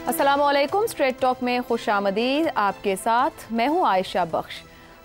अस्सलामुअलैकुम। Straight talk में खुशामदीद। आपके साथ मैं हूं आयशा बख्श।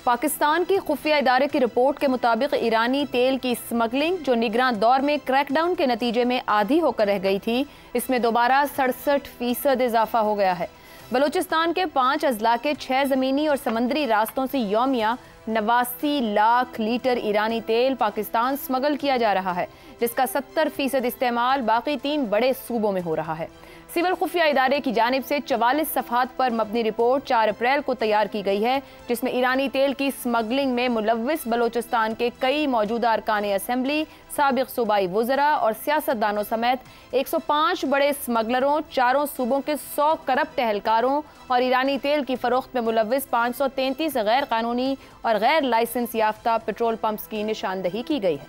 पाकिस्तान की खुफिया इदारे की रिपोर्ट के मुताबिक ईरानी तेल की स्मगलिंग जो निगरान दौर में क्रैकडाउन के नतीजे में आधी होकर रह गई थी, इसमें दोबारा 67% इजाफा हो गया है। बलूचिस्तान के 5 अजला के 6 ज़मीनी और समंदरी रास्तों से यौमिया 89 लाख लीटर ईरानी तेल पाकिस्तान स्मगल किया जा रहा है, जिसका 70% इस्तेमाल बाकी 3 बड़े सूबों में हो रहा है। सिविल खुफिया इदारे की जानिब से 44 सफ़हात पर मबनी रिपोर्ट 4 अप्रैल को तैयार की गई है, जिसमें ईरानी तेल की स्मगलिंग में मुलव्विस बलोचिस्तान के कई मौजूदा अरकान असम्बली, साबिक सूबाई वुज़रा और सियासतदानों समेत 105 बड़े स्मगलरों, 4 सूबों के 100 करप्ट एहलकारों और ईरानी तेल की फरोख्त में मुलव्विस 533 गैर कानूनी और गैर लाइसेंस याफ्ता पेट्रोल पंप्स की निशानदही की गई है।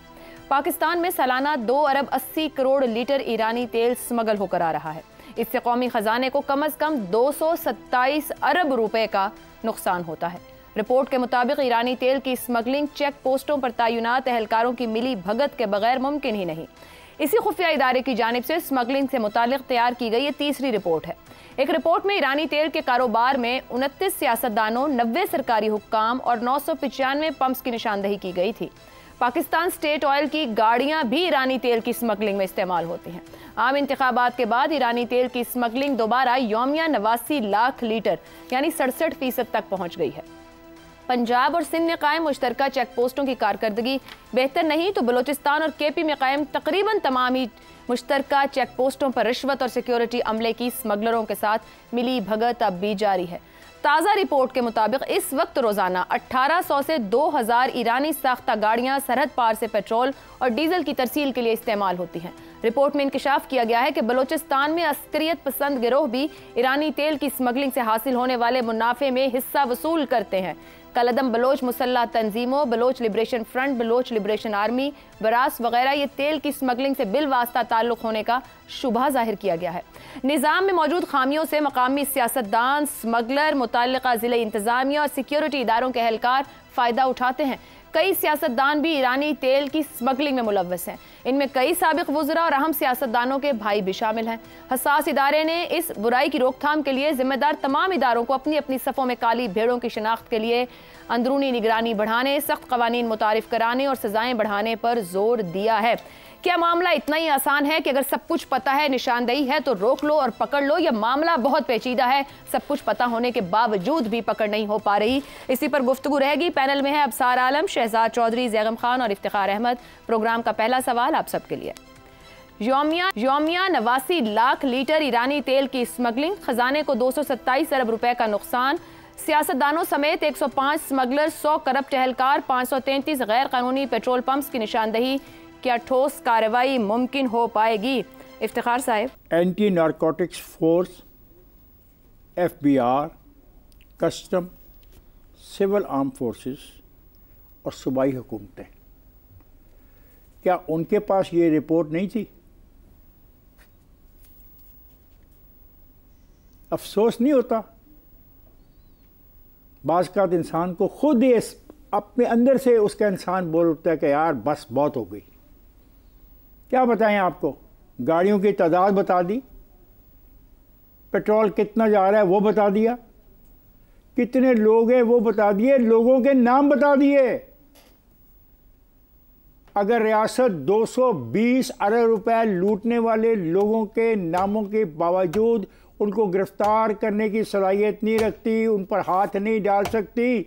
पाकिस्तान में सालाना 2 अरब 80 करोड़ लीटर ईरानी तेल स्मगल होकर आ रहा है। इससे कौमी खजाने को कम अज कम 227 अरब रुपए का नुकसान होता है। रिपोर्ट के मुताबिक ईरानी तेल की स्मगलिंग चेक पोस्टों पर तैनात एहलकारों की मिली भगत के बगैर मुमकिन ही नहीं। इसी खुफिया इदारे की जानिब से स्मगलिंग से मुतालिक तैयार की गई ये तीसरी रिपोर्ट है। एक रिपोर्ट में ईरानी तेल के कारोबार में 29 सियासतदानों, 90 सरकारी हुक्काम और 995 पंप्स की निशानदही की गई थी। पाकिस्तान स्टेट ऑयल की गाड़ियां भी ईरानी तेल की स्मगलिंग में इस्तेमाल होती हैं। आम इंतखाबात के बाद ईरानी तेल की स्मगलिंग दोबारा यौमिया 89 लाख लीटर यानी 67% तक पहुंच गई है। पंजाब और सिंध में कायम मुश्तरका चेक पोस्टों की कारकर्दगी बेहतर नहीं तो बलोचिस्तान और केपी में कायम तकरीबन तमाम ही मुश्तरका चेक पोस्टों पर रिश्वत और सिक्योरिटी अमले की स्मगलरों के साथ मिली भगत अब भी जारी है। ताज़ा रिपोर्ट के मुताबिक इस वक्त रोजाना 1800 से 2000 ईरानी साख्ता गाड़ियां सरहद पार से पेट्रोल और डीजल की तरसील के लिए इस्तेमाल होती हैं। रिपोर्ट में इंकशाफ किया गया है कि बलोचिस्तान में अस्करियत पसंद गिरोह भी ईरानी तेल की स्मगलिंग से हासिल होने वाले मुनाफे में हिस्सा वसूल करते हैं। कलदम बलोच मुसल्लह तंजीमों, Baloch liberation front, Baloch liberation army, बरास वगैरह ये तेल की स्मगलिंग से बिल वास्ता ताल्लुक होने का शुबहा जाहिर किया गया है। निज़ाम में मौजूद खामियों से मकामी सियासतदान, स्मगलर, मुतल्लिका ज़िले इंतजामिया और सिक्योरिटी इदारों के एहलकार फ़ायदा उठाते हैं। कई सियासतदान भी ईरानी तेल की स्मगलिंग में मुलव्वस हैं। इनमें कई साबिक वुज़रा और अहम सियासतदानों के भाई भी शामिल हैं। हसास इदारे ने इस बुराई की रोकथाम के लिए जिम्मेदार तमाम इदारों को अपनी अपनी सफ़ों में काली भेड़ों की शिनाख्त के लिए अंदरूनी निगरानी बढ़ाने, सख्त कवानीन मुतारिफ कराने और सजाएं बढ़ाने पर जोर दिया है। क्या मामला इतना ही आसान है कि अगर सब कुछ पता है, निशानदेही है तो रोक लो और पकड़ लो, या मामला बहुत पेचीदा है, सब कुछ पता होने के बावजूद भी पकड़ नहीं हो पा रही? इसी पर गुफ्तगू रहेगी। पैनल में है अबसार आलम, शहजाद चौधरी, जैगम खान और इफ्तिखार अहमद। प्रोग्राम का पहला सवाल आप सबके लिए। यौमिया 89 लाख लीटर ईरानी तेल की स्मगलिंग, खजाने को 227 अरब रुपए का नुकसान, सियासतदानों समेत 105 स्मगलर, 100 करप्ट एहलकार, 533 गैर कानूनी पेट्रोल पंप्स की निशानदही। क्या ठोस कार्रवाई मुमकिन हो पाएगी? इफ्तिखार साहब। Anti narcotics force, FBI, custom, civil arm forces और सूबाई हुकूमतें, क्या उनके पास ये रिपोर्ट नहीं थी? अफसोस नहीं होता? बाज़ का इंसान को खुद ही अपने अंदर से उसका इंसान बोल उठता है कि यार बस बहुत हो गई। क्या बताएं आपको? गाड़ियों की तादाद बता दी, पेट्रोल कितना जा रहा है वो बता दिया, कितने लोग हैं वो बता दिए, लोगों के नाम बता दिए। अगर रियासत 220 अरब रुपए लूटने वाले लोगों के नामों के बावजूद उनको गिरफ्तार करने की सलाहियत नहीं रखती, उन पर हाथ नहीं डाल सकती,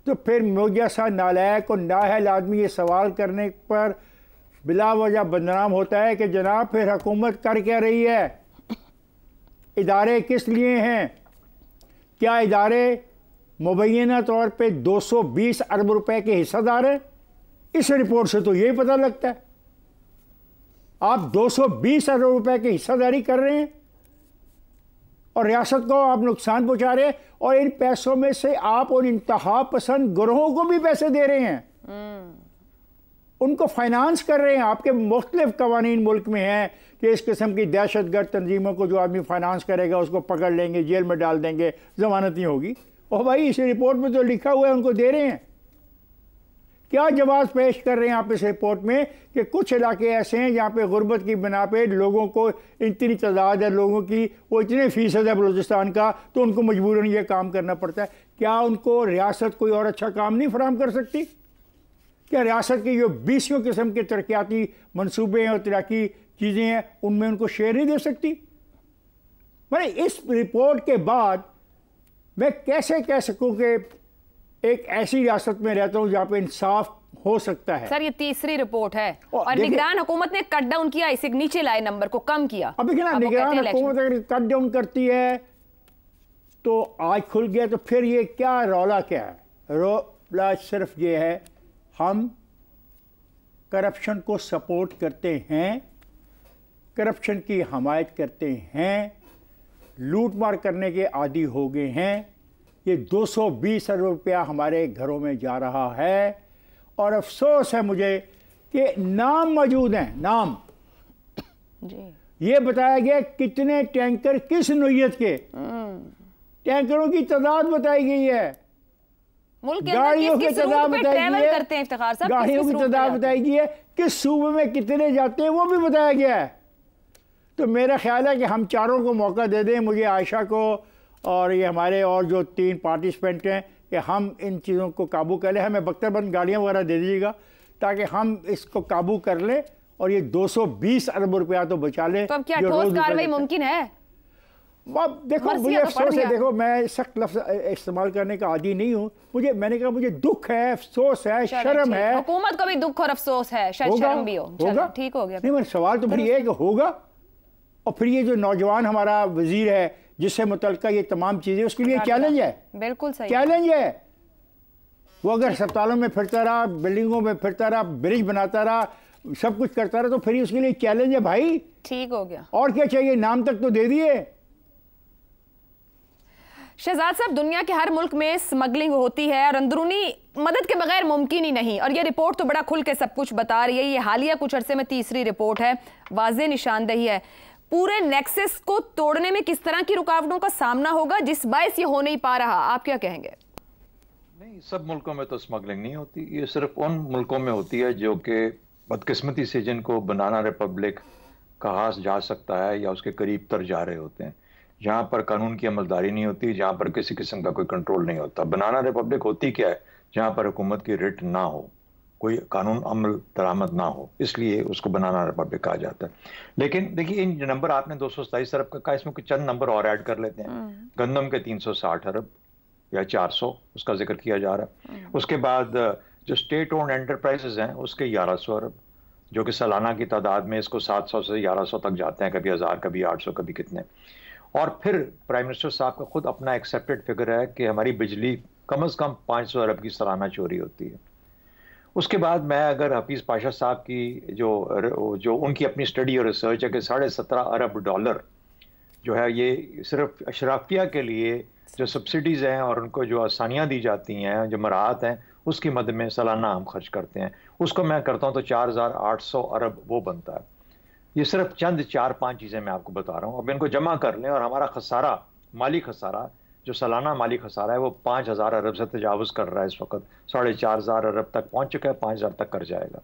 तो फिर मुझे सा नालायक और नाअहल आदमी ये सवाल करने पर बिला वजह बदनाम होता है कि जनाब फिर हुकूमत कर क्या रही है? इदारे किस लिए हैं? क्या इदारे मुबैना तौर पे 220 अरब रुपए के हिस्सेदार हैं? इस रिपोर्ट से तो यही पता लगता है। आप 220 अरब रुपए की हिस्सेदारी कर रहे हैं और रियासत को आप नुकसान पहुंचा रहे हैं, और इन पैसों में से आप उन इंतहा पसंद गिरोहों को भी पैसे दे रहे हैं, उनको फाइनेंस कर रहे हैं। आपके मुख्तलिफ कवानीन मुल्क में हैं कि इस किस्म की दहशतगर्द तंजीमों को जो आदमी फाइनेंस करेगा उसको पकड़ लेंगे, जेल में डाल देंगे, जमानत नहीं होगी। और भाई इस रिपोर्ट में तो लिखा हुआ है उनको दे रहे हैं। क्या जवाब पेश कर रहे हैं आप इस रिपोर्ट में कि कुछ इलाके ऐसे हैं जहाँ पे गुर्बत की बिना पे लोगों को इतनी तादाद है लोगों की, वो इतने फीसद है बलूचिस्तान का, तो उनको मजबूरन ये काम करना पड़ता है। क्या उनको रियासत कोई और अच्छा काम नहीं फराहम कर सकती? क्या रियासत की जो 20 किस्म के तरक्याती मनसूबे हैं और तरक्की चीज़ें हैं उनमें उनको शेयर नहीं दे सकती? मैंने इस रिपोर्ट के बाद मैं कैसे कह सकूं कि एक ऐसी रियासत में रहता हूं जहां पे इंसाफ हो सकता है? सर ये तीसरी रिपोर्ट है और निगरान हुकूमत ने कट डाउन किया, इसे नीचे लाए, नंबर को कम किया। अब देखिए ना, निगरान हुकूमत अगर कट डाउन करती है तो आज खुल गया, तो फिर ये क्या रौला क्या है? रौला सिर्फ ये है हम करप्शन को सपोर्ट करते हैं, करप्शन की हमायत करते हैं, लूट मार करने के आदी हो गए हैं। ये 220 अरब रुपया हमारे घरों में जा रहा है और अफसोस है मुझे कि नाम मौजूद हैं, नाम जी। ये बताया गया कितने टैंकर किस नौइयत के, टैंकरों की तादाद बताई गई है, गाड़ियों की तादाद बताई गई है, गाड़ियों की तादाद बताई गई है, किस सूबे में कितने जाते हैं वो भी बताया गया है। तो मेरा ख्याल है कि हम चारों को मौका दे दें, मुझे, आयशा को और ये हमारे और जो 3 पार्टिसिपेंट हैं, कि हम इन चीज़ों को काबू कर लें। हमें बख्तरबंद गाड़ियाँ वगैरह दे दीजिएगा ताकि हम इसको काबू कर लें और ये 220 अरब रुपया तो बचा लें। तो अब क्या ठोस कार्रवाई मुमकिन है? अब देखो मुझे अफसोस है, देखो मैं सख्त लफ्ज़ इस्तेमाल करने का आदी नहीं हूँ, मैंने कहा मुझे दुख है, अफसोस है, शर्म है। हुकूमत को भी दुख और अफसोस है, शायद शर्म भी होगा। ठीक हो गया। नहीं, मेरा सवाल तो फिर ये है कि होगा, और फिर ये जो नौजवान हमारा वजीर है जिससे मुतल्लिका ये तमाम चीज़ें, उसके लिए चैलेंज है। बिल्कुल सही चैलेंज है। वो अगर अस्पतालों में फिरता रहा, बिल्डिंगों में फिरता रहा, ब्रिज बनाता रहा, सब कुछ करता रहा, तो फिर उसके लिए चैलेंज है भाई। ठीक हो गया, और क्या चाहिए? नाम तक तो दे दिए। शहजाद साहब, दुनिया के हर मुल्क में स्मगलिंग होती है और अंदरूनी मदद के बगैर मुमकिन ही नहीं, और ये रिपोर्ट तो बड़ा खुल के सब कुछ बता रही है। ये हालिया कुछ अरसे में तीसरी रिपोर्ट है, वाज़ेह निशानदही है। पूरे नेक्सस को तोड़ने में किस तरह की रुकावटों का सामना होगा जिस बायस ये हो नहीं पा रहा, आप क्या कहेंगे? नहीं, सब मुल्कों में तो स्मगलिंग नहीं होती, ये सिर्फ उन मुल्कों में होती है जो कि बदकिस्मती से जिनको बनाना रिपब्लिक कहा जा सकता है या उसके करीब तर जा रहे होते हैं, जहाँ पर कानून की अमलदारी नहीं होती, जहाँ पर किसी किस्म का कोई कंट्रोल नहीं होता। बनाना रिपब्लिक होती क्या है? जहाँ पर हुकूमत की रिट ना हो, कोई कानून अमल दरामद ना हो, इसलिए उसको बनाना रिपब्लिक कहा जाता है। लेकिन देखिए, इन नंबर आपने 227 अरब का कहा, इसमें कुछ चंद नंबर और ऐड कर लेते हैं। गंदम के 360 अरब या 400, उसका जिक्र किया जा रहा है। उसके बाद जो स्टेट ओन्ड एंटरप्राइजेज हैं उसके 1100 अरब, जो कि सालाना की तादाद में इसको 700 से 1100 तक जाते हैं, कभी 1000, कभी 800, कभी कितने। और फिर प्राइम मिनिस्टर साहब का खुद अपना एक्सेप्टेड फिगर है कि हमारी बिजली कम से कम 500 अरब की सालाना चोरी होती है। उसके बाद मैं अगर हफीज़ पाशा साहब की जो उनकी अपनी स्टडी और रिसर्च है कि 17.5 अरब डॉलर जो है ये सिर्फ अशराफिया के लिए जो सब्सिडीज़ हैं और उनको जो आसानियाँ दी जाती हैं, जो मराहत हैं, उसकी मद में सालाना हम खर्च करते हैं। उसको मैं करता हूँ तो 4800 अरब वो बनता है। ये सिर्फ चंद 4-5 चीज़ें मैं आपको बता रहा हूँ। अब इनको जमा कर लें और हमारा खसारा, माली खसारा, जो सालाना माली खसारा है वो 5000 अरब से तजावुज़ कर रहा है इस वक्त, 4500 अरब तक पहुँच चुका है, 5000 तक कर जाएगा।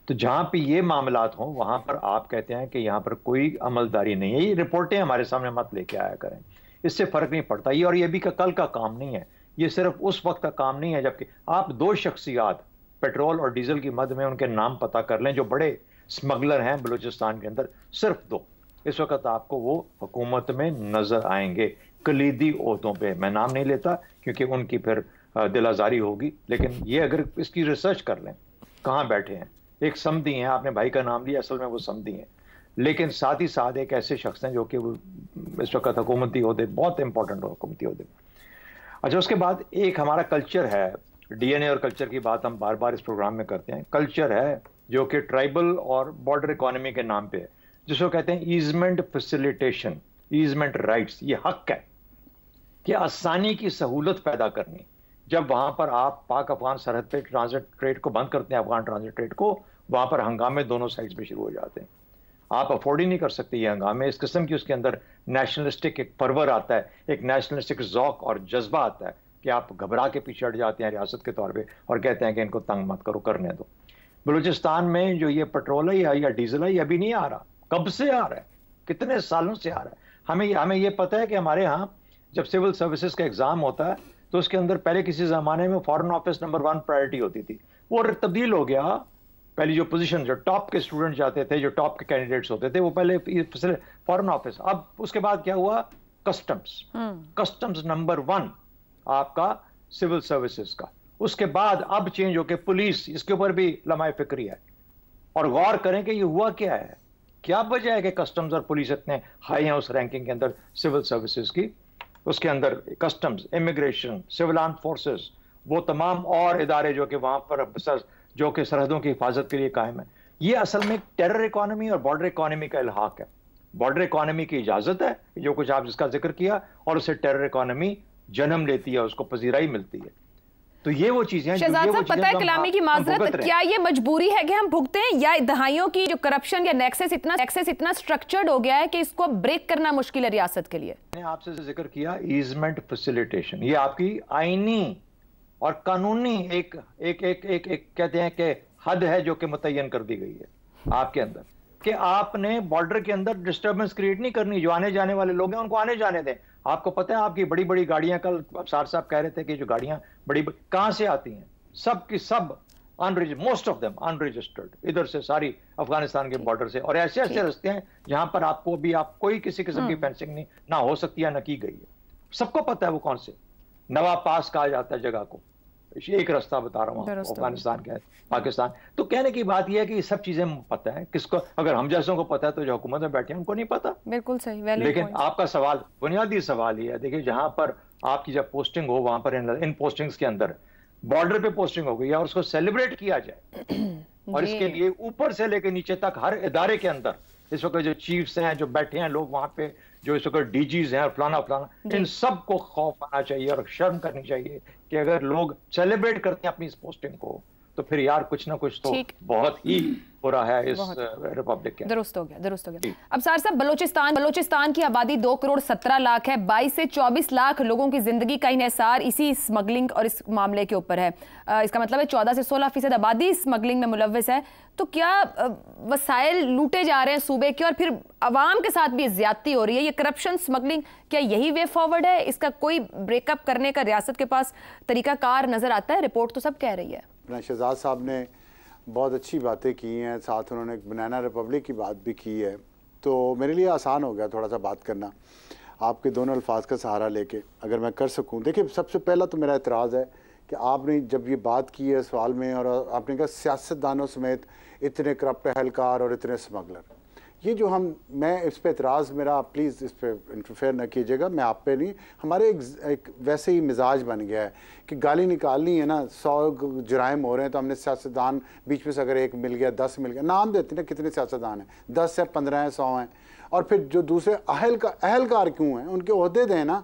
तो जहाँ पे ये मामलात हों वहाँ पर आप कहते हैं कि यहाँ पर कोई अमलदारी नहीं है। ये रिपोर्टें हमारे सामने मत लेके आया करें, इससे फ़र्क नहीं पड़ता। ये और ये भी कल का काम नहीं है, ये सिर्फ उस वक्त का काम नहीं है जबकि आप 2 शख्सियात पेट्रोल और डीजल की मद में उनके नाम पता कर लें जो बड़े स्मगलर हैं बलूचिस्तान के अंदर, सिर्फ 2 इस वक्त आपको वो हुकूमत में नजर आएंगे, कलीदी ओहदों पे। मैं नाम नहीं लेता क्योंकि उनकी फिर दिल आज़ारी होगी, लेकिन ये अगर इसकी रिसर्च कर लें कहाँ बैठे हैं। एक समधी हैं, आपने भाई का नाम लिया, असल में वो समधी हैं, लेकिन साथ ही साथ एक ऐसे शख्स हैं जो कि वो इस वक्त हुकूमती ओहदे, बहुत इंपॉर्टेंट हुकूमती ओहदे। अच्छा, उसके बाद एक हमारा कल्चर है, DNA और कल्चर की बात हम बार बार इस प्रोग्राम में करते हैं। कल्चर है जो कि ट्राइबल और बॉर्डर इकोनॉमी के नाम पे है, जिसको कहते हैं ईजमेंट फैसिलिटेशन, ईजमेंट राइट्स। ये हक है कि आसानी की सहूलत पैदा करनी। जब वहाँ पर आप पाक अफगान सरहद पे ट्रांजिट ट्रेड को बंद करते हैं, अफगान ट्रांजिट ट्रेड को, वहाँ पर हंगामे दोनों साइड्स पे शुरू हो जाते हैं। आप अफोर्ड ही नहीं कर सकते ये हंगामे। इस किस्म की उसके अंदर नेशनलिस्टिक एक परवर आता है, एक नेशनलिस्टिक ज़ौक़ और जज्बा आता है कि आप घबरा के पीछे हट जाते हैं रियासत के तौर पे और कहते हैं कि इनको तंग मत करो, करने दो। बलूचिस्तान में जो ये पेट्रोल है या डीजल है, ये अभी नहीं आ रहा। कब से आ रहा है? कितने सालों से आ रहा है? हमें ये पता है कि हमारे यहाँ जब सिविल सर्विसेज का एग्जाम होता है तो उसके अंदर पहले किसी जमाने में फॉरेन ऑफिस नंबर 1 प्रायोरिटी होती थी, वो तब्दील हो गया। पहली जो पोजीशन, जो टॉप के स्टूडेंट जाते थे, जो टॉप के कैंडिडेट्स होते थे, वो पहले फॉरेन ऑफिस। अब उसके बाद क्या हुआ? कस्टम्स नंबर 1 आपका सिविल सर्विसेज का। उसके बाद अब चेंज होकर पुलिस, इसके ऊपर भी लम्हाए फिक्री है। और गौर करें कि ये हुआ क्या है, क्या वजह है कि कस्टम्स और पुलिस इतने हाई हैं उस रैंकिंग के अंदर सिविल सर्विसेज की। उसके अंदर customs, immigration, civil arm forces, वो तमाम और इदारे जो कि वहां पर जो कि सरहदों की हिफाजत के लिए कायम है। ये असल में टेरर इकोनॉमी और बॉर्डर इकोनॉमी का इल्हाक है। बॉर्डर इकोनॉमी की इजाजत है, जो कुछ आप जिसका जिक्र किया, और उससे टेरर इकोनॉमी जन्म लेती है, उसको पजीराई मिलती है। तो ये वो चीजें हैं। शहजाद साहब, पता है कलामी की माजरत, क्या ये मजबूरी है कि हम भुगते हैं, या दहाइयों की जो करप्शन या नेक्सस इतना स्ट्रक्चर्ड हो गया है कि इसको ब्रेक करना मुश्किल है रियासत के लिए? मैंने आपसे जिक्र किया ईजमेंट फैसिलिटेशन, ये आपकी आईनी और कानूनी एक कहते हैं कि हद है जो कि मुतय्यन कर दी गई है आपके अंदर, कि आपने बॉर्डर के अंदर डिस्टर्बेंस क्रिएट नहीं करनी। जो आने जाने वाले लोग हैं उनको आने जाने दें। आपको पता है आपकी बड़ी बड़ी गाड़ियां, कल सार साहब कह रहे थे कि जो गाड़ियां बड़ी कहां से आती हैं, सब की सब मोस्ट ऑफ देम अनरजिस्टर्ड, इधर से सारी अफगानिस्तान के बॉर्डर से। और ऐसे ऐसे रास्ते हैं जहां पर आपको भी कोई किसी किस्म की फेंसिंग नहीं ना हो सकती है ना की गई है। सबको पता है वो कौन से नवाब पास कहा जाता है जगह को। एक रास्ता बता रहा हूँ अफगानिस्तान का, पाकिस्तान। तो कहने की बात यह है कि ये सब चीजें पता है किसको, अगर हम जैसों को पता है तो जो हुकूमत में बैठे हैं उनको नहीं पता। बिल्कुल सही। लेकिन आपका सवाल, बुनियादी सवाल ये है, देखिए जहां पर आपकी जब पोस्टिंग हो, वहां पर इन पोस्टिंग्स के अंदर बॉर्डर पे पोस्टिंग हो गई है और उसको सेलिब्रेट किया जाए। और इसके लिए ऊपर से लेकर नीचे तक हर इदारे के अंदर इस वक्त जो चीफ्स हैं, जो बैठे हैं लोग वहां पे, जो इस वक्त डीजीज हैं, फलाना फलाना, इन सब को खौफ आना चाहिए और शर्म करनी चाहिए कि अगर लोग सेलिब्रेट करते हैं अपनी इस पोस्टिंग को, तो फिर यार कुछ ना कुछ तो बहुत ही बुरा है इस रिपब्लिक के। दुरुस्त हो गया। अब सार साहब, बलोचिस्तान की आबादी 2 करोड़ 17 लाख है। 22 से 24 लाख लोगों की जिंदगी का इन्हिसार इसी स्मगलिंग और इस मामले के ऊपर है। इसका मतलब है 14 से 16% आबादी स्मगलिंग में मुलव्वस है। तो क्या वसाइल लूटे जा रहे हैं सूबे के, और फिर अवाम के साथ भी ज्यादती हो रही है? ये करप्शन, स्मगलिंग, क्या यही वे फॉरवर्ड है? इसका कोई ब्रेकअप करने का रियासत के पास तरीकाकार नजर आता है? रिपोर्ट तो सब कह रही है। शहजाद साहब ने बहुत अच्छी बातें की हैं, साथ उन्होंने बनाना रिपब्लिक की बात भी की है, तो मेरे लिए आसान हो गया थोड़ा सा बात करना आपके दोनों अल्फाज का सहारा लेके, अगर मैं कर सकूं। देखिए, सबसे पहला तो मेरा एतराज़ है कि आपने जब ये बात की है सवाल में, और आपने कहा सियासतदानों समेत इतने करप्ट एहलकार और इतने स्मगलर, ये जो मैं इस पे एतराज़ मेरा, प्लीज़ इस पे इंटरफेयर न कीजिएगा, मैं आप पे नहीं, हमारे एक वैसे ही मिजाज बन गया है कि गाली निकालनी है ना, 100 जुराइम हो रहे हैं तो हमने सियासतदान बीच में से अगर एक मिल गया, 10 मिल गया, नाम देते ना कितने सियासतदान हैं, 10 है, 15 हैं, 100 हैं। और फिर जो दूसरे अहलकार क्यों हैं, उनके ओहदे दें ना।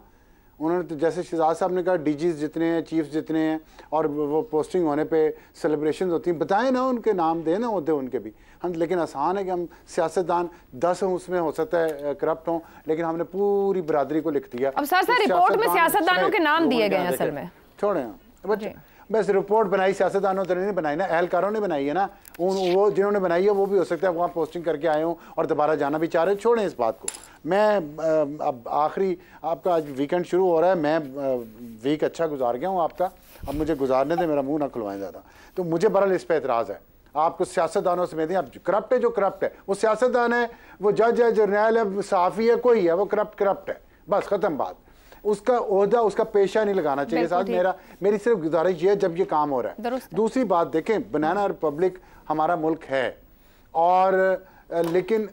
उन्होंने तो जैसे शहजाद साहब ने कहा डीजीज जितने हैं, चीफ्स जितने हैं, और वो पोस्टिंग होने पे सेलिब्रेशन होती हैं, बताएं ना, उनके नाम दें ना, ओहदे उनके भी हम। लेकिन आसान है कि हम सियासतदान 10 हों, उसमें हो सकता है करप्ट हों, लेकिन हमने पूरी बरादरी को लिख दिया। अब सर रिपोर्ट में सियासतदानों के नाम दिए गए हैं असल में। छोड़ें बच्चे, बस रिपोर्ट बनाई सियासतदानों ने नहीं बनाई ना, एहलकारों ने बनाई है ना। वो जिन्होंने बनाई है वो भी हो सकता है वहाँ पोस्टिंग करके आए हों और दोबारा जाना भी चाह रहे हैं। छोड़ें इस बात को। मैं अब आखिरी, आपका आज वीकेंड शुरू हो रहा है, मैं वीक अच्छा गुजार गया हूँ आपका, अब मुझे गुजारने दें, मेरा मुंह ना खुलवाएं ज़्यादा। तो मुझे बहरहाल इस पर एतराज़ है। आपको सियासतदानों से में आप करप्ट है, जो करप्ट है वो सियासतदान है, वो जज है, जर्नैल है, सहाफ़ी है, कोई है, वो करप्ट है, बस ख़त्म बात। उसका ओहदा, उसका पेशा नहीं लगाना चाहिए साथ। मेरी सिर्फ गुजारिश ये है जब ये काम हो रहा है। दूसरी बात देखें, बनाना रिपब्लिक हमारा मुल्क है, और लेकिन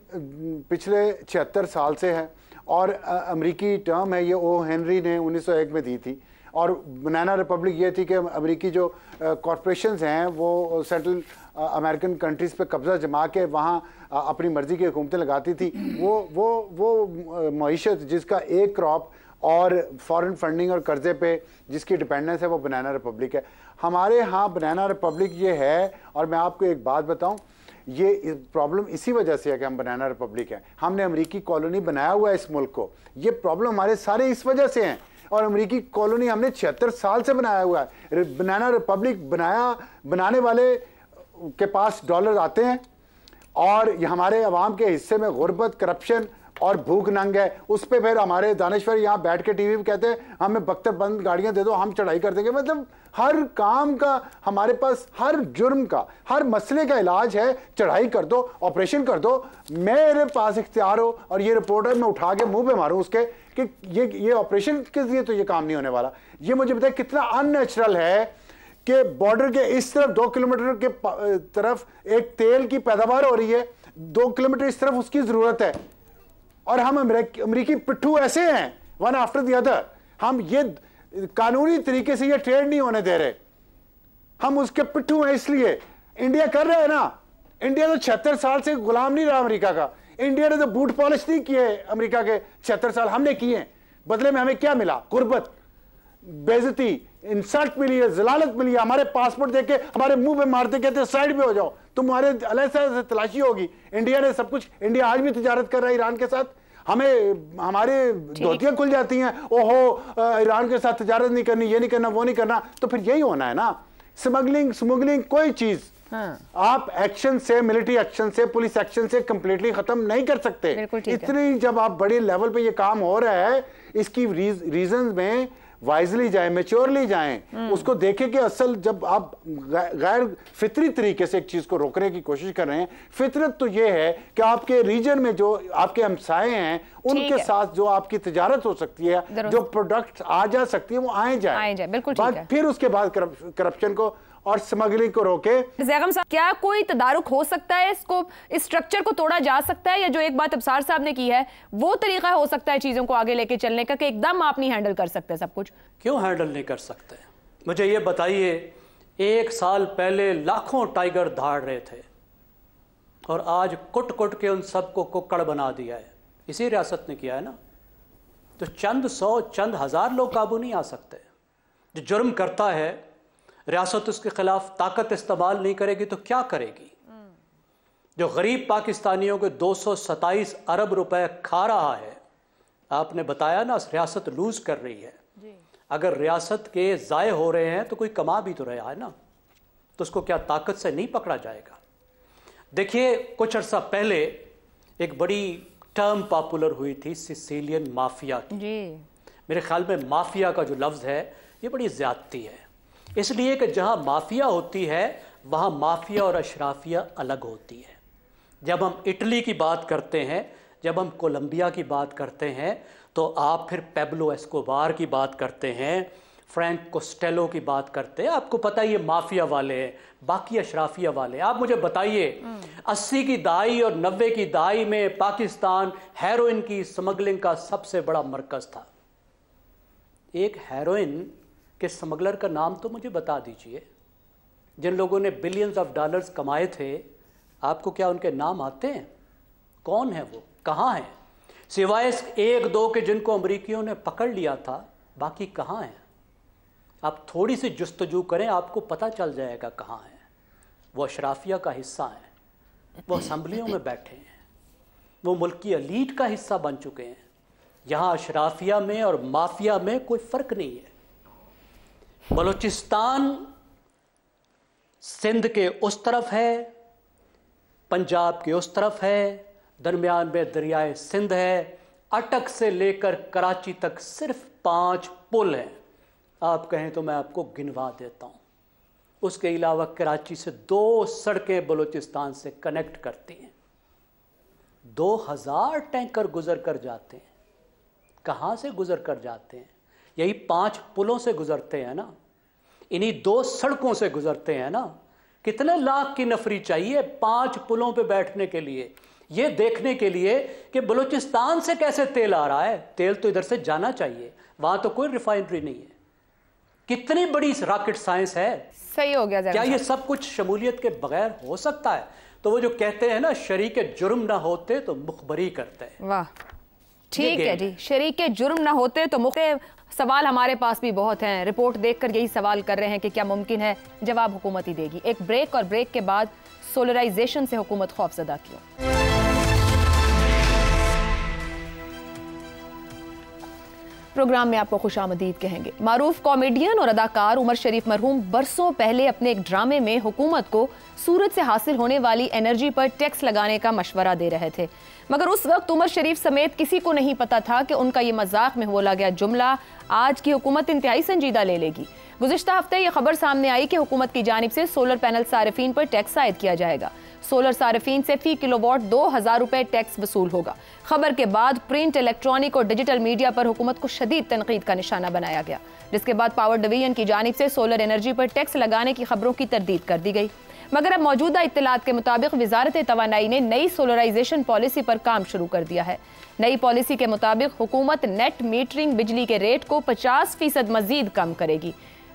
पिछले 76 साल से है, और अमेरिकी टर्म है ये, ओ हेनरी ने 1901 में दी थी। और बनाना रिपब्लिक ये थी कि अमेरिकी जो कॉरपोरेशंस हैं वो सेंट्रल अमेरिकन कंट्रीज़ पे कब्ज़ा जमा के वहाँ अपनी मर्ज़ी की हुकूमतें लगाती थी। वो मईशत जिसका एक क्रॉप और फॉरेन फंडिंग और कर्जे पे जिसकी डिपेंडेंस है, वो बनाना रिपब्लिक है। हमारे यहाँ बनाना रिपब्लिक ये है। और मैं आपको एक बात बताऊं, ये प्रॉब्लम इसी वजह से है कि हम बनाना रिपब्लिक है। हमने अमेरिकी कॉलोनी बनाया हुआ है इस मुल्क को। ये प्रॉब्लम हमारे सारे इस वजह से हैं। और अमेरिकी कॉलोनी हमने 76 साल से बनाया हुआ है। बनाना रिपब्लिक बनाने वाले के पास डॉलर आते हैं और हमारे अवाम के हिस्से में गुर्बत, करप्शन और भूख नंग है। उस पर फिर हमारे दानिश्वर यहाँ बैठ के टीवी पे कहते हैं हमें बख्तर बंद गाड़ियां दे दो, हम चढ़ाई कर देंगे। मतलब हर काम का हमारे पास, हर जुर्म का, हर मसले का इलाज है, चढ़ाई कर दो, ऑपरेशन कर दो। मेरे पास इख्तियार हो और ये रिपोर्ट है, मैं उठा के मुंह पे मारूं उसके कि ये ऑपरेशन के लिए तो ये काम नहीं होने वाला। ये मुझे बताए कितना अननेचुरल है कि बॉर्डर के इस तरफ 2 किलोमीटर के तरफ एक तेल की पैदावार हो रही है, 2 किलोमीटर इस तरफ उसकी जरूरत है, और हम अमेरिकी पिट्ठू ऐसे हैं वन आफ्टर द अदर। हम ये कानूनी तरीके से ये ट्रेड नहीं होने दे रहे, हम उसके पिट्ठू हैं। इसलिए इंडिया कर रहा है ना, इंडिया तो 76 साल से गुलाम नहीं रहा अमेरिका का। इंडिया ने तो बूट पॉलिश नहीं किए अमेरिका के 76 साल, हमने किए। बदले में हमें क्या मिला? गुर्बत, बेइज्जती, इंसल्ट मिली है, जलालत मिली है। हमारे पासपोर्ट देके हमारे मुंह पे मारते, कहते साइड पे हो जाओ, तुम्हारे अलग से तलाशी होगी। इंडिया ने सब कुछ, इंडिया आज भी तिजारत कर रहा है ईरान के साथ। हमें हमारे धोतियां खुल जाती हैं, ओहो ईरान के साथ तिजारत नहीं करनी, ये नहीं करना, वो नहीं करना। तो फिर यही होना है ना। स्मगलिंग कोई चीज आप एक्शन से, मिलिट्री एक्शन से, पुलिस एक्शन से कंप्लीटली खत्म नहीं कर सकते। इतनी जब आप बड़े लेवल पे ये काम हो रहा है, इसकी रीजन में वाइजली जाए, मेच्योरली जाएं, उसको देखें कि असल जब आप गैर फितरी तरीके से एक चीज को रोकने की कोशिश कर रहे हैं। फितरत तो ये है कि आपके रीजन में जो आपके हमसाए हैं उनके साथ जो आपकी तिजारत हो सकती है, जो प्रोडक्ट आ जा सकती है, वो आए जाए। बिल्कुल ठीक है। फिर उसके बाद करप्शन को और स्मगलिंग को रोके। ज़ैगम साहब, क्या कोई तदारुक हो सकता है, इसको, इस स्ट्रक्चर को तोड़ा जा सकता है, या जो एक बात अब्सार साहब ने की है वो तरीका हो सकता है चीजों को आगे लेके चलने का कि एकदम आप नहीं हैंडल कर सकते सब कुछ? क्यों हैंडल नहीं कर सकते? मुझे ये बताइए, 1 साल पहले लाखों टाइगर दहाड़ रहे थे और आज कुट कुट के उन सबको कुक्कड़ बना दिया है। इसी रियासत ने किया है ना। तो चंद 100, चंद 1000 लोग काबू नहीं आ सकते। जो जुर्म करता है, रियासत उसके खिलाफ ताकत इस्तेमाल नहीं करेगी तो क्या करेगी? जो गरीब पाकिस्तानियों के 227 अरब रुपए खा रहा है, आपने बताया ना, रियासत लूज कर रही है। अगर रियासत के ज़ाय हो रहे हैं तो कोई कमा भी तो रहा है ना, तो उसको क्या ताकत से नहीं पकड़ा जाएगा? देखिए, कुछ अर्सा पहले एक बड़ी टर्म पॉपुलर हुई थी, सिसिलियन माफिया की। मेरे ख्याल में माफिया का जो लफ्ज़ है ये बड़ी ज़्यादती है, इसलिए कि जहाँ माफिया होती है वहाँ माफिया और अशराफिया अलग होती है। जब हम इटली की बात करते हैं, जब हम कोलंबिया की बात करते हैं, तो आप फिर पेब्लो एस्कोबार की बात करते हैं, फ्रैंक कोस्टेलो की बात करते हैं। आपको पता है ये माफिया वाले हैं, बाकी अशराफिया वाले। आप मुझे बताइए, 80 की दहाई और 90 की दहाई में पाकिस्तान हेरोइन की स्मगलिंग का सबसे बड़ा मरकज था। एक हेरोइन के स्मगलर का नाम तो मुझे बता दीजिए, जिन लोगों ने बिलियंस ऑफ डॉलर्स कमाए थे। आपको क्या उनके नाम आते हैं? कौन है वो, कहाँ हैं? सिवाय 1-2 के जिनको अमरीकियों ने पकड़ लिया था, बाकी कहाँ हैं? आप थोड़ी सी जुस्तजू करें, आपको पता चल जाएगा कहाँ हैं। वो अशराफिया का हिस्सा हैं, वो असम्बलियों में बैठे हैं, वो मुल्क की एलीट का हिस्सा बन चुके हैं। यहाँ अशराफिया में और माफिया में कोई फ़र्क नहीं है। बलूचिस्तान सिंध के उस तरफ है, पंजाब के उस तरफ है, दरमियान में दरियाए सिंध है। अटक से लेकर कराची तक सिर्फ 5 पुल हैं। आप कहें तो मैं आपको गिनवा देता हूँ। उसके अलावा कराची से 2 सड़कें बलूचिस्तान से कनेक्ट करती हैं। 2000 टैंकर गुजर कर जाते हैं। कहाँ से गुजर कर जाते हैं? यही 5 पुलों से गुजरते हैं ना, इन्हीं 2 सड़कों से गुजरते हैं ना। कितने लाख की नफरी चाहिए 5 पुलों पे बैठने के लिए, ये देखने के लिए कि बलूचिस्तान से कैसे तेल आ रहा है। तेल तो इधर से जाना चाहिए, वहां तो कोई रिफाइनरी नहीं है। कितनी बड़ी रॉकेट साइंस है। सही हो गया। क्या ये सब कुछ शमूलियत के बगैर हो सकता है? तो वो जो कहते हैं ना, शरीके जुर्म ना होते तो मुखबरी करते हैं। वाह, ठीक है जी, शरीके जुर्म ना होते तो मुख्य सवाल हमारे पास भी बहुत हैं। रिपोर्ट देखकर यही सवाल कर रहे हैं कि क्या मुमकिन है? जवाब हुकूमत ही देगी। एक ब्रेक, और ब्रेक के बाद सोलराइजेशन से हुकूमत खौफजदा क्यों? प्रोग्राम में आपको खुशामदीद कहेंगे। मारूफ कॉमेडियन और अदाकार उमर शरीफ मरहूम बरसों पहले अपने एक ड्रामे में हुकूमत को सूरज से हासिल होने वाली एनर्जी पर टैक्स लगाने का मशवरा दे रहे थे, मगर उस वक्त उमर शरीफ समेत किसी को नहीं पता था कि उनका ये मजाक में बोला गया जुमला आज की हुकूमत इंतहाई संजीदा ले लेगी। गुज़िश्ता हफ्ते ये खबर सामने आई कि हुकूमत की जानिब से सोलर पैनल सारिफीन पर टैक्स आयद किया जाएगा। सोलर सारिफीन से फी किलोवाट 2000 रुपए टैक्स वसूल होगा। खबर के बाद प्रिंट, इलेक्ट्रॉनिक और डिजिटल मीडिया पर हुकूमत को शदीद तनकीद का निशाना बनाया गया, जिसके बाद पावर डिवीजन की जानिब से सोलर एनर्जी पर टैक्स लगाने की खबरों की तरदीद कर दी गई। मगर अब मौजूदा इत्तलात के मुताबिक वजारत तवानाई ने नई सोलराइजेशन पॉलिसी पर काम शुरू कर दिया है। नई पॉलिसी के मुताबिक हुकूमत नेट मीटरिंग बिजली के रेट को 50% मजीद कम करेगी।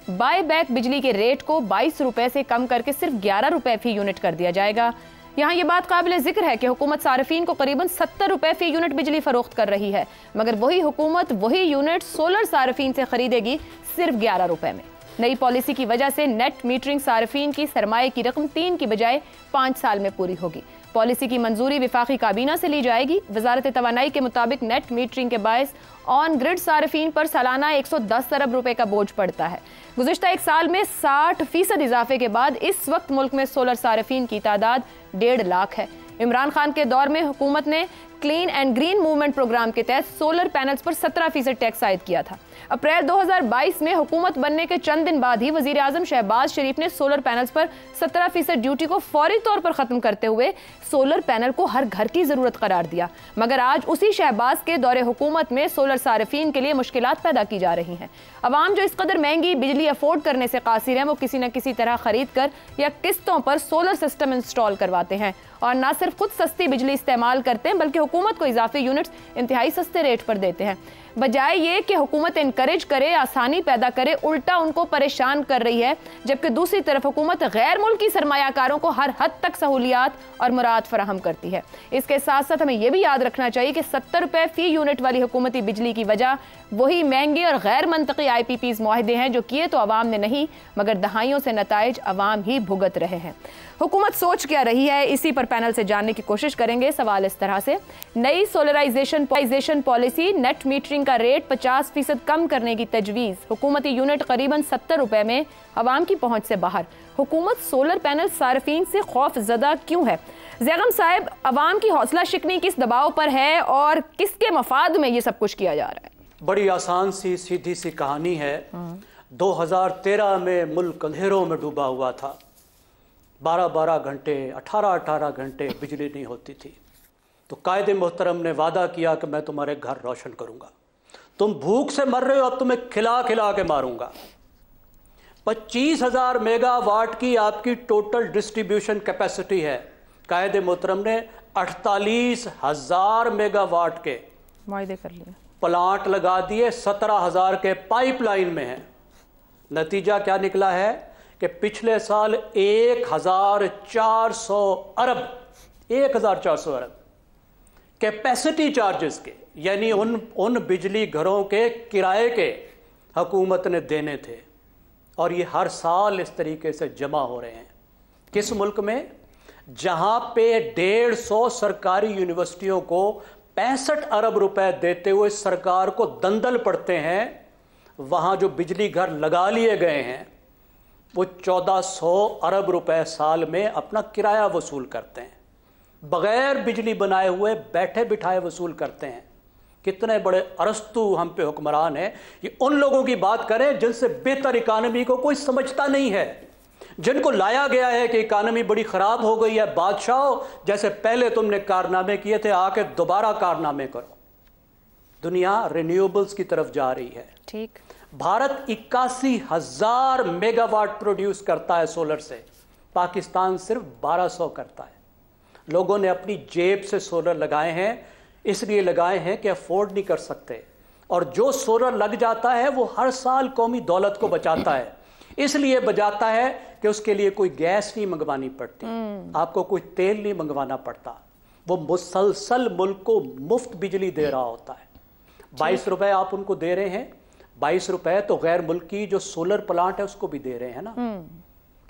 बाय बैक बिजली के रेट को 22 रुपए से कम करके सिर्फ 11 रुपए फी यूनिट कर दिया जाएगा। यहाँ ये बात काबिल जिक्र है कि हुकूमत सारिफीन को करीबन 70 रुपए फी यूनिट बिजली फरोख्त कर रही है, मगर वही हुकूमत वही यूनिट सोलर सारिफीन से खरीदेगी सिर्फ 11 रुपए में। नई पॉलिसी की वजह से नेट मीटरिंग सारिफीन की सरमाए की रकम 3 की बजाय 5 साल में पूरी होगी। पॉलिसी की मंजूरी विफाकी काबीना से ली जाएगी। वजारत तवानाई के मुताबिक नेट मीटरिंग के बायस ऑन ग्रिड सारिफीन पर सालाना 110 अरब रुपए का बोझ पड़ता है। गुज़िश्ता एक साल में 60% इजाफे के बाद इस वक्त मुल्क में सोलर सारिफीन की तादाद 1.5 लाख है। इमरान खान के दौर में हुकूमत ने clean and green movement programme के तहत सोलर पैनल्स पर 17% टैक्स आयद किया था। अप्रैल 2022 में हुकूमत बनने के चंद दिन बाद ही वजीर आजम शहबाज शरीफ ने सोलर पैनल्स पर 17% ड्यूटी को फौरी तौर पर खत्म करते हुए सोलर पैनल को हर घर की जरूरत करार दिया। मगर आज उसी शहबाज के दौरे हुकूमत में सोलर सारिफीन के लिए मुश्किलात पैदा की जा रही हैं। अवाम जो इस कदर महंगी बिजली अफोर्ड करने से कासिर हैं, वो किसी न किसी तरह खरीद कर या किस्तों पर सोलर सिस्टम इंस्टॉल करवाते हैं और न सिर्फ खुद सस्ती बिजली इस्तेमाल करते हैं बल्कि हुकूमत को इजाफी यूनिट्स इंतहाई सस्ते रेट पर देते हैं। बजाय ये कि हुकूमत इनकरेज करे, आसानी पैदा करे, उल्टा उनको परेशान कर रही है। जबकि दूसरी तरफ हुकूमत गैर मुल्की सरमायाकारों को हर हद तक सहूलियात और मुराद फराहम करती है। इसके साथ साथ हमें यह भी याद रखना चाहिए कि 70 रुपए फी यूनिट वाली हुकूमती बिजली की वजह वही महंगे और गैर मंतकी IPPs मुआहदे हैं जो किए तो अवाम ने नहीं, मगर दहाइयों से नताइज अवाम ही भुगत रहे हैं। हुकूमत सोच क्या रही है, इसी पर पैनल से जानने की कोशिश करेंगे। सवाल इस तरह से, नई सोलराइजेशन पॉलिसी नेट मीटरिंग का रेट 50% कम करने की तजवीज़, हुकूमती यूनिट करीबन 70 रुपए में, अवाम की पहुंच से बाहर। हुकूमत सोलर पैनल सार्फिन से खौफ ज़दा क्यों है? ज़ैगम साहब, अवाम की हौसला शिकनी किस दबाव पर है और किसके मफाद में ये सब कुछ किया जा रहा है? बड़ी आसान सी सीधी सी कहानी है। 2013 में मुल्क अंधेरों में डूबा हुआ था। 12-12 घंटे 18-18 घंटे बिजली नहीं होती थी। तो कायदे मोहतरम ने वादा किया कि मैं तुम्हारे घर रोशन करूंगा, तुम भूख से मर रहे हो, अब तुम्हें खिला खिला के मारूंगा। 25,000 मेगावाट की आपकी टोटल डिस्ट्रीब्यूशन कैपेसिटी है। कायदे मोहतरम ने 48,000 मेगावाट के वायदे कर लिए, प्लांट लगा दिए, 17,000 के पाइपलाइन में है। नतीजा क्या निकला है कि पिछले साल 1,400 अरब कैपेसिटी चार्जेस के, यानी उन बिजली घरों के किराए के हुकूमत ने देने थे, और ये हर साल इस तरीके से जमा हो रहे हैं। किस मुल्क में? जहां पे 150 सरकारी यूनिवर्सिटियों को 65 अरब रुपए देते हुए सरकार को दंदल पड़ते हैं, वहां जो बिजली घर लगा लिए गए हैं वो 1400 अरब रुपए साल में अपना किराया वसूल करते हैं, बगैर बिजली बनाए हुए बैठे बिठाए वसूल करते हैं। कितने बड़े अरस्तु हम पे हुक्मरान है। ये उन लोगों की बात करें जिनसे बेहतर इकानमी को कोई समझता नहीं है, जिनको लाया गया है कि इकानमी बड़ी खराब हो गई है, बादशाहों जैसे पहले तुमने कारनामे किए थे, आके दोबारा कारनामे करो। दुनिया रिन्यूएबल्स की तरफ जा रही है। ठीक, भारत 81,000 मेगावाट प्रोड्यूस करता है सोलर से, पाकिस्तान सिर्फ 1200 करता है। लोगों ने अपनी जेब से सोलर लगाए हैं, इसलिए लगाए हैं कि अफोर्ड नहीं कर सकते, और जो सोलर लग जाता है वो हर साल कौमी दौलत को बचाता है। इसलिए बचाता है कि उसके लिए कोई गैस नहीं मंगवानी पड़ती, आपको कोई तेल नहीं मंगवाना पड़ता, वो मुसलसल मुल्क को मुफ्त बिजली दे रहा होता है। 22 रुपए आप उनको दे रहे हैं, 22 रुपए तो गैर मुल्की जो सोलर प्लांट है उसको भी दे रहे हैं ना,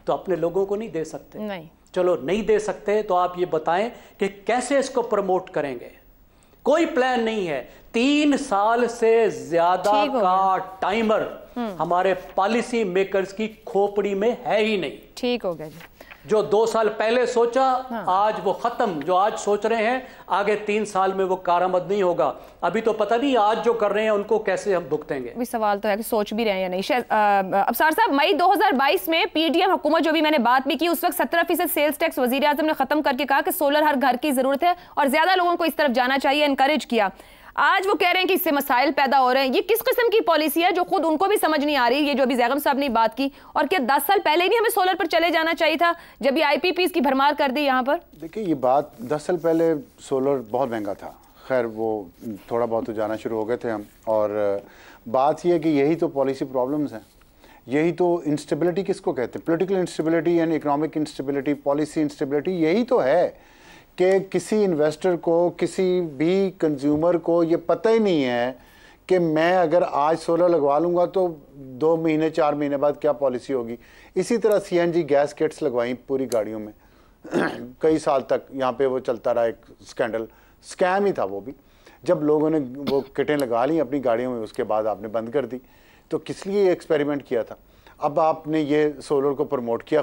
तो अपने लोगों को नहीं दे सकते। नहीं, चलो नहीं दे सकते तो आप ये बताएं कि कैसे इसको प्रमोट करेंगे, कोई प्लान नहीं है। 3 साल से ज्यादा का टाइमर हमारे पॉलिसी मेकर्स की खोपड़ी में है ही नहीं। ठीक हो गया जी। जो 2 साल पहले सोचा, आज वो खत्म। जो आज सोच रहे हैं आगे 3 साल में वो कारामद नहीं होगा। अभी तो पता नहीं आज जो कर रहे हैं उनको कैसे हम भुगतेंगे। अभी सवाल तो है कि सोच भी रहे हैं या नहीं। अफसार साहब, मई 2022 में पीडीएम हुकूमत जो भी मैंने बात भी की, उस वक्त 17% सेल्स टैक्स वजीर आजम ने खत्म करके कहा कि सोलर हर घर की जरूरत है और ज्यादा लोगों को इस तरफ जाना चाहिए, एनकरेज किया। आज वो कह रहे हैं कि इससे मसाइल पैदा हो रहे हैं। ये किस किस्म की पॉलिसी है जो खुद उनको भी समझ नहीं आ रही? ये जो अभी जैगम साहब ने बात की, और क्या 10 साल पहले नहीं हमें सोलर पर चले जाना चाहिए था जब ये आईपीपीज की भरमार कर दी यहाँ पर? देखिए, ये बात 10 साल पहले सोलर बहुत महंगा था। खैर, वो थोड़ा बहुत तो जाना शुरू हो गए थे हम। और बात यह है कि यही तो पॉलिसी प्रॉब्लम्स हैं, यही तो इंस्टेबिलिटी किसको कहते हैं, political instability and economic instability, policy instability, यही तो है कि किसी इन्वेस्टर को, किसी भी कंज्यूमर को ये पता ही नहीं है कि मैं अगर आज सोलर लगवा लूँगा तो 2 महीने 4 महीने बाद क्या पॉलिसी होगी। इसी तरह सीएनजी गैस किट्स लगवाई पूरी गाड़ियों में कई साल तक यहाँ पे वो चलता रहा, एक स्कैंडल, स्कैम ही था वो भी। जब लोगों ने वो किटें लगा ली अपनी गाड़ियों में, उसके बाद आपने बंद कर दी। तो किस लिए एक्सपेरिमेंट किया था? अब आपने ये सोलर को प्रमोट किया,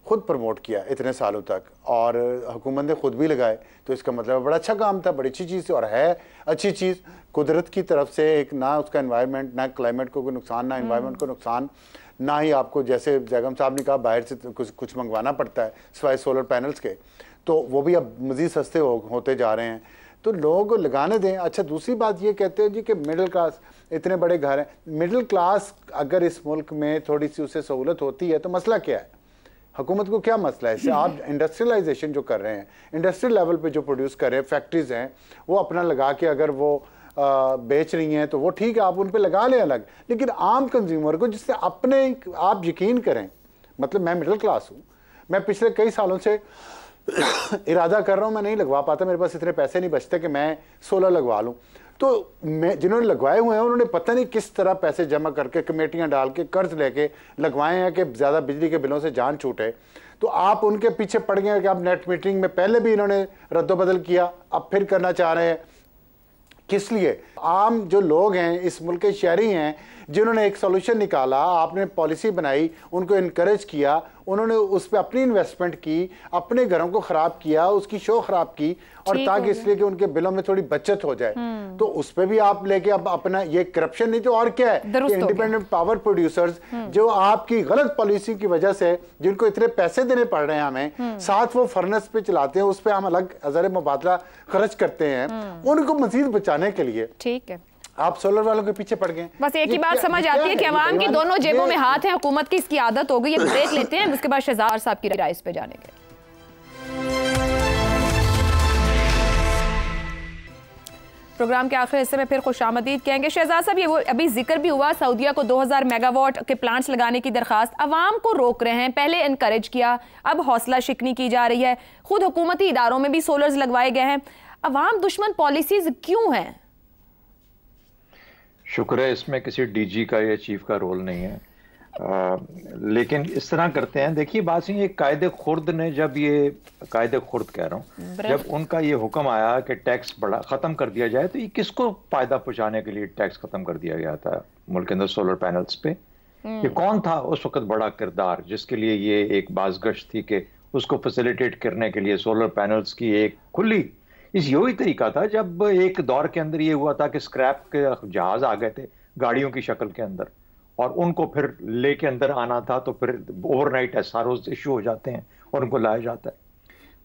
खुद प्रमोट किया इतने सालों तक, और हुकूमत ने खुद भी लगाए, तो इसका मतलब बड़ा अच्छा काम था, बड़ी अच्छी चीज़ थी और है अच्छी चीज़। कुदरत की तरफ से एक, ना उसका एनवायरनमेंट, ना क्लाइमेट को कोई नुकसान, ना एनवायरनमेंट को नुकसान, ना ही आपको, जैसे जैगम साहब ने कहा, बाहर से कुछ मंगवाना पड़ता है सिवाय सोलर पैनल्स के, तो वो भी अब मज़ीद सस्ते होते जा रहे हैं। तो लोगों को लगाने दें। अच्छा, दूसरी बात ये कहते हैं जी कि मिडिल क्लास, इतने बड़े घर हैं, मिडिल क्लास अगर इस मुल्क में थोड़ी सी उसे सहूलत होती है तो मसला क्या है? हुकूमत को क्या मसला है इससे? आप इंडस्ट्रियलाइजेशन जो कर रहे हैं, इंडस्ट्रियल लेवल पे जो प्रोड्यूस कर रहे हैं, फैक्ट्रीज हैं, वो अपना लगा के अगर वो बेच रही हैं तो वो ठीक है, आप उन पे लगा लें अलग। लेकिन आम कंज्यूमर को, जिससे अपने, आप यकीन करें, मतलब मैं मिडिल क्लास हूँ, मैं पिछले कई सालों से इरादा कर रहा हूँ, मैं नहीं लगवा पाता, मेरे पास इतने पैसे नहीं बचते कि मैं सोलर लगवा लूँ। तो मैं, जिन्होंने लगवाए हुए हैं, उन्होंने पता नहीं किस तरह पैसे जमा करके, कमेटियां डाल के, कर्ज लेके लगवाए हैं कि ज़्यादा बिजली के बिलों से जान छूटे। तो आप उनके पीछे पड़ गए कि आप नेट मीटरिंग में पहले भी इन्होंने रद्दोबदल किया, अब फिर करना चाह रहे हैं। किस लिए? आम जो लोग हैं, इस मुल्क के शहरी हैं, जिन्होंने एक सोल्यूशन निकाला, आपने पॉलिसी बनाई, उनको इनकरेज किया, उन्होंने उस पर अपनी इन्वेस्टमेंट की, अपने घरों को ख़राब किया, उसकी शो ख़राब की, और ताकि इसलिए कि उनके बिलों में थोड़ी बचत हो जाए। तो उस पर भी आप लेके अब अपना, ये करप्शन नहीं तो और क्या है? इंडिपेंडेंट पावर प्रोड्यूसर्स जो आपकी गलत पॉलिसी की वजह से, जिनको इतने पैसे देने पड़ रहे हैं हमें, साथ वो फर्नेस पे चलाते हैं, उस पर हम अलग अज़र मुबादला खर्च करते हैं, उनको मजीद बचाने के लिए। ठीक है, आप सोलर वालों के पीछे पड़ गए। बस एक ही बात समझ आती है कि अवाम की दोनों जेबों में हाथ है, हुकूमत की इसकी आदत हो गई। ये ब्रेक लेते हैं, उसके बाद शहजाद साहब की राय इस पे जानेंगे। प्रोग्राम के आखिरी हिस्से में फिर खुशामदीद कहेंगे। शहजाद साहब, ये वो अभी जिक्र भी हुआ, सऊदीया को 2000 मेगावाट के प्लांट्स लगाने की दरखास्त, अवाम को रोक रहे हैं, पहले इनकरेज किया, अब हौसला शिकनी की जा रही है। खुद हुकूमती इदारों में भी सोलर्स लगवाए गए हैं। अवाम दुश्मन पॉलिसीज क्यों हैं? शुक्र है इसमें किसी डीजी का या चीफ का रोल नहीं है, लेकिन इस तरह करते हैं। देखिए, बात ये कायदे खुर्द ने, जब ये कायदे खुर्द कह रहा हूँ, जब उनका ये हुक्म आया कि टैक्स बड़ा ख़त्म कर दिया जाए, तो ये किसको फ़ायदा पहुँचाने के लिए टैक्स ख़त्म कर दिया गया था मुल्क के अंदर सोलर पैनल्स पे? ये कौन था उस वक्त बड़ा किरदार जिसके लिए ये एक बाज़गश्त थी कि उसको फैसिलिटेट करने के लिए सोलर पैनल्स की एक खुली, इस यही तरीका था। जब एक दौर के अंदर ये हुआ था कि स्क्रैप के जहाज आ गए थे गाड़ियों की शक्ल के अंदर, और उनको फिर लेके अंदर आना था, तो फिर ओवरनाइट एसआरओज इशू हो जाते हैं और उनको लाया जाता है।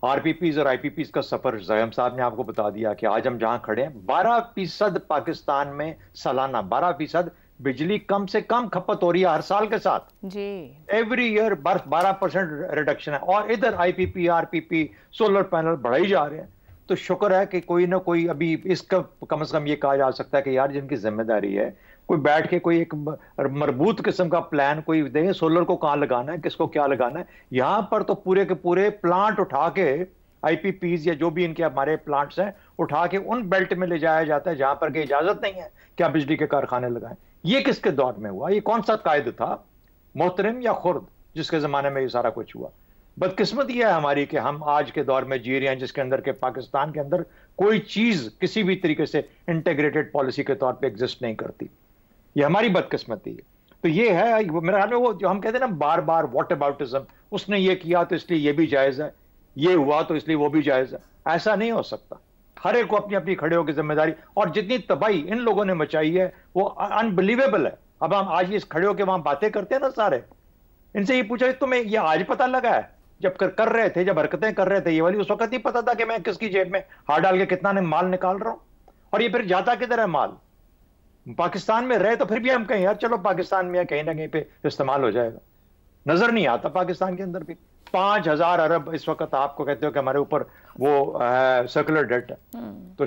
आरपीपीज और आईपीपीज का सफर जैगम साहब ने आपको बता दिया कि आज हम जहां खड़े हैं, 12% पाकिस्तान में सालाना 12% बिजली कम से कम खपत हो रही है हर साल के साथ जी। एवरी ईयर 12% रिडक्शन है, और इधर आईपीपी, आरपीपी, सोलर पैनल बढ़ाई ही जा रहे हैं। तो शुक्र है कि कोई ना कोई, अभी इसका कम से कम ये कहा जा सकता है कि यार जिनकी जिम्मेदारी है, कोई बैठ के कोई एक मरबूत किस्म का प्लान कोई दे, सोलर को कहाँ लगाना है, किसको क्या लगाना है। यहाँ पर तो पूरे के पूरे प्लांट उठा के, आईपीपीज या जो भी इनके हमारे प्लांट्स हैं, उठा के उन बेल्ट में ले जाया जाता है जहां पर की इजाजत नहीं है क्या बिजली के कारखाने लगाएं। ये किसके दौर में हुआ? ये कौन सा कायद था, मोहतरम या खुर्द, जिसके जमाने में ये सारा कुछ हुआ? बदकिस्मती है हमारी कि हम आज के दौर में जी रहे हैं जिसके अंदर के पाकिस्तान के अंदर कोई चीज किसी भी तरीके से इंटीग्रेटेड पॉलिसी के तौर पे एग्जिस्ट नहीं करती। ये हमारी बदकिस्मती है। तो ये है मेरे ख्याल में वो जो हम कहते हैं ना बार बार व्हाट अबाउटिज्म, उसने ये किया तो इसलिए ये भी जायज है, ये हुआ तो इसलिए वो भी जायज है। ऐसा नहीं हो सकता। हर एक को अपनी अपनी खड़े होकर जिम्मेदारी, और जितनी तबाही इन लोगों ने मचाई है वो अनबिलीवेबल है। अब हम आज इस खड़े होकर वहां बातें करते हैं ना सारे, इनसे ये पूछा तुम्हें ये आज पता लगा है? जब कर रहे थे, जब हरकतें कर रहे थे ये वाली, उस वक्त नहीं पता था कि मैं किसकी जेब में हाथ डाल के कितना माल निकाल रहा हूं? और ये फिर जाता किधर है माल? पाकिस्तान में रहे तो फिर भी हम कहें यार चलो पाकिस्तान में कहीं ना कहीं पे इस्तेमाल हो जाएगा, नजर नहीं आता पाकिस्तान के अंदर भी। 5,000 अरब इस वक्त आपको कहते हो कि हमारे ऊपर वो सर्कुलर डेट है, तो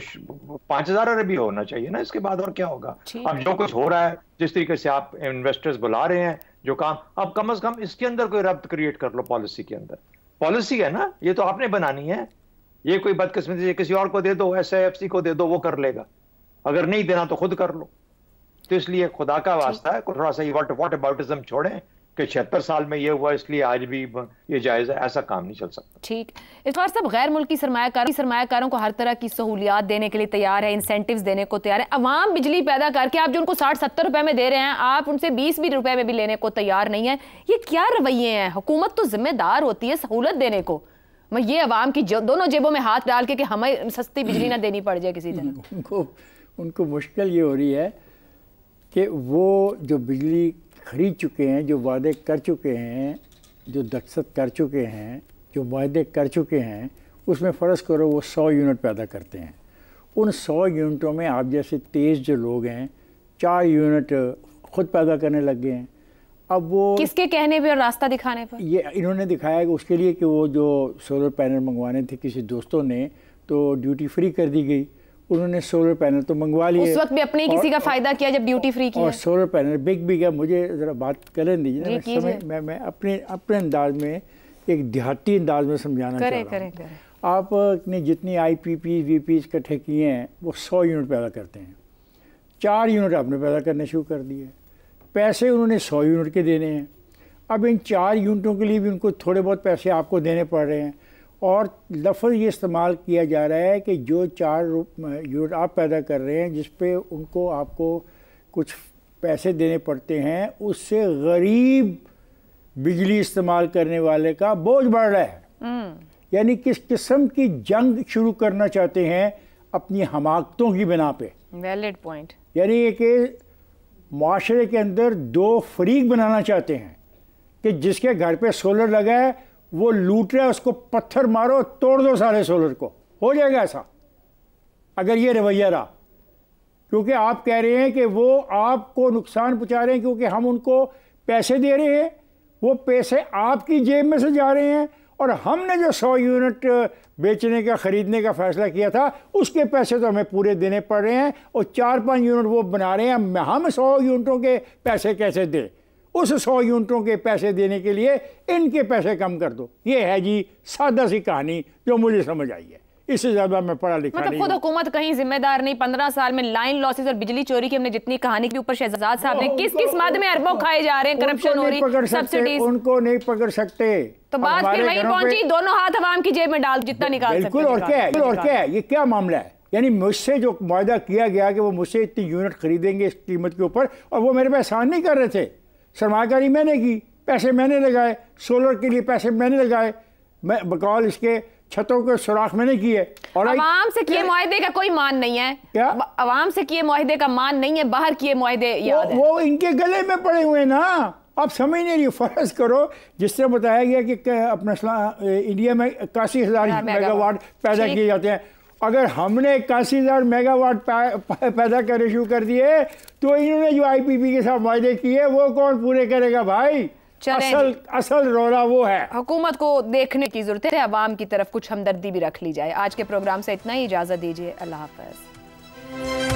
5,000 अरब ही होना चाहिए ना इसके बाद, और क्या होगा? अब जो कुछ हो रहा है, जिस तरीके से आप इन्वेस्टर्स बुला रहे हैं, जो काम, अब कम से कम इसके अंदर कोई रब्त क्रिएट कर लो पॉलिसी के अंदर। पॉलिसी है ना, ये तो आपने बनानी है। ये कोई बदकिस्मती से किसी और को दे दो, SIFC को दे दो, वो कर लेगा। अगर नहीं देना तो खुद कर लो। तो इसलिए खुदा का वास्ता है थोड़ा सा व्हाट अबाउटिज्म छोड़ें कि 76 साल में ये हुआ इसलिए आज भी ये जायज है, ऐसा काम नहीं चल सकता। ठीक, इफ्तार साहब, गैर मुल्की सरमायाकारों को हर तरह की सहूलियात देने के लिए तैयार है, इंसेंटिव्स देने को तैयार है। अवाम बिजली पैदा करके आप जो उनको 60-70 रुपए में दे रहे हैं, आप उनसे 20 रुपए में भी लेने को तैयार नहीं है। ये क्या रवैये हैं? हुकूमत तो जिम्मेदार होती है सहूलत देने को, मैं ये अवाम की दोनों जेबों में हाथ डाल के कि हमें सस्ती बिजली ना देनी पड़ जाए किसी तरह। उनको मुश्किल ये हो रही है कि वो जो बिजली खरीद चुके हैं, जो वादे कर चुके हैं, जो दस्तखत कर चुके हैं, जो वादे कर चुके हैं, उसमें फ़र्ज़ करो वो 100 यूनिट पैदा करते हैं। उन 100 यूनिटों में आप जैसे तेज़ जो लोग हैं 4 यूनिट ख़ुद पैदा करने लग गए हैं। अब वो किसके कहने पे और रास्ता दिखाने पर? ये इन्होंने दिखाया कि उसके लिए कि वो जो सोलर पैनल मंगवाने थे किसी दोस्तों ने, तो ड्यूटी फ्री कर दी गई। उन्होंने सोलर पैनल तो मंगवा लिए, उस वक्त भी अपने किसी का फायदा किया जब ड्यूटी फ्री किया। और सोलर पैनल बिक गया। मुझे ज़रा बात करने दीजिए ना, मैं अपने अंदाज में, एक देहाती अंदाज में समझाना चाह रहा हूँ। आपने जितनी IPP VPs इकट्ठे किए हैं वो 100 यूनिट पैदा करते हैं। 4 यूनिट आपने पैदा करने शुरू कर दिए, पैसे उन्होंने 100 यूनिट के देने हैं। अब इन 4 यूनिटों के लिए भी उनको थोड़े बहुत पैसे आपको देने पड़ रहे हैं। और लफ्ज़ ये इस्तेमाल किया जा रहा है कि जो 4 यूनिट आप पैदा कर रहे हैं जिस पे उनको आपको कुछ पैसे देने पड़ते हैं, उससे गरीब बिजली इस्तेमाल करने वाले का बोझ बढ़ रहा है। यानी किस किस्म की जंग शुरू करना चाहते हैं अपनी हमाकतों की बिना पे। Valid point. यानी कि माशरे के अंदर 2 फरीक बनाना चाहते हैं कि जिसके घर पे सोलर लगा है वो लूट रहा है, उसको पत्थर मारो, तोड़ दो सारे सोलर को। हो जाएगा ऐसा अगर ये रवैया रहा, क्योंकि आप कह रहे हैं कि वो आपको नुकसान पहुंचा रहे हैं क्योंकि हम उनको पैसे दे रहे हैं, वो पैसे आपकी जेब में से जा रहे हैं। और हमने जो 100 यूनिट बेचने का, ख़रीदने का फ़ैसला किया था, उसके पैसे तो हमें पूरे देने पड़ रहे हैं, और 4-5 यूनिट वो बना रहे हैं। हम 100 यूनिटों के पैसे कैसे दें? उस 100 यूनिटों के पैसे देने के लिए इनके पैसे कम कर दो। ये है जी सादा सी कहानी जो मुझे समझ आई है। इससे ज़्यादा मैं पढ़ा लिखा मतलब नहीं खुद हुकूमत कहीं जिम्मेदार नहीं। 15 साल में लाइन लॉसेस और बिजली चोरी की हमने जितनी कहानी के ऊपर शहजाद साहब ने किस मद में अरबों खाए जा रहे हैं, करप्शन हो रही, सब्सिडीज, उनको नहीं पकड़ सकते। तो बात फिर वहीं पहुंची, दोनों हाथ अवाम की जेब में डाल जितना निकाल सकते। बिल्कुल। और क्या है, ये क्या मामला है? यानी मुझसे जो वायदा किया गया कि वो मुझसे इतनी यूनिट खरीदेंगे इस कीमत के ऊपर, और वो मेरे पे एहसान नहीं कर रहे थे। सरमाकारी मैंने की, पैसे मैंने लगाए, सोलर के लिए पैसे मैंने लगाए, मैं बकौल इसके छतों के सुराख मैंने किए। और अवाम से किए मुआहदे का कोई मान नहीं है। क्या अवाम से किए मुआहदे का मान नहीं है, बाहर किए मुआहदे याद है। वो इनके गले में पड़े हुए ना, आप समझ नहीं रही। फर्ज करो जिससे बताया गया कि अपना इंडिया में 81,000 मेगावाट पैदा किए जाते हैं। अगर हमने 81,000 मेगावाट पैदा करने शुरू कर दिए तो इन्होंने जो IPP के साथ वायदे किए वो कौन पूरे करेगा भाई? असल रोला वो है। हुकूमत को देखने की जरूरत है, अवाम की तरफ कुछ हमदर्दी भी रख ली जाए। आज के प्रोग्राम से इतना ही, इजाजत दीजिए, अल्लाह हाफ़िज़।